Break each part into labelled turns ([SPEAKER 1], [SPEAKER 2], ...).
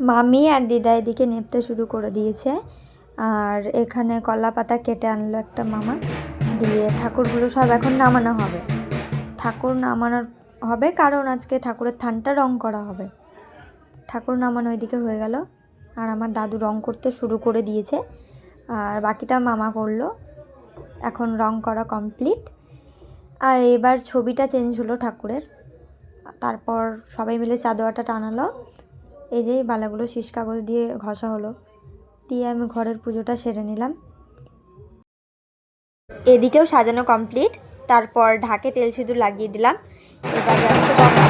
[SPEAKER 1] মামি আর দিদা এদিকে নেপতে শুরু করে দিয়েছে। আর এখানে কলা পাতা কেটে আনলো একটা মামা, দিয়ে ঠাকুরগুলো সব এখন নামানো হবে। ঠাকুর নামানোর হবে কারণ আজকে ঠাকুরের থানটা রং করা হবে। ঠাকুর নামানো ওইদিকে হয়ে গেল, আর আমার দাদু রং করতে শুরু করে দিয়েছে, আর বাকিটা মামা করলো। এখন রং করা কমপ্লিট। আর এবার ছবিটা চেঞ্জ হলো ঠাকুরের। তারপর সবাই মিলে চাদরটা টানালো। এই যে বালাগুলো শীষ কাগজ দিয়ে ঘষা হলো, দিয়ে আমি ঘরের পুজোটা সেরে নিলাম। এদিকেও সাজানো কমপ্লিট। তারপর ঢাকে তেল সিঁদুর লাগিয়ে দিলাম। এবার যাচ্ছে গঙ্গা।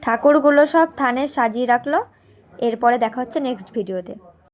[SPEAKER 1] ঠাকুরগুলো সব থানে সাজিয়ে রাখলো। এরপরে দেখা হচ্ছে নেক্সট ভিডিওতে।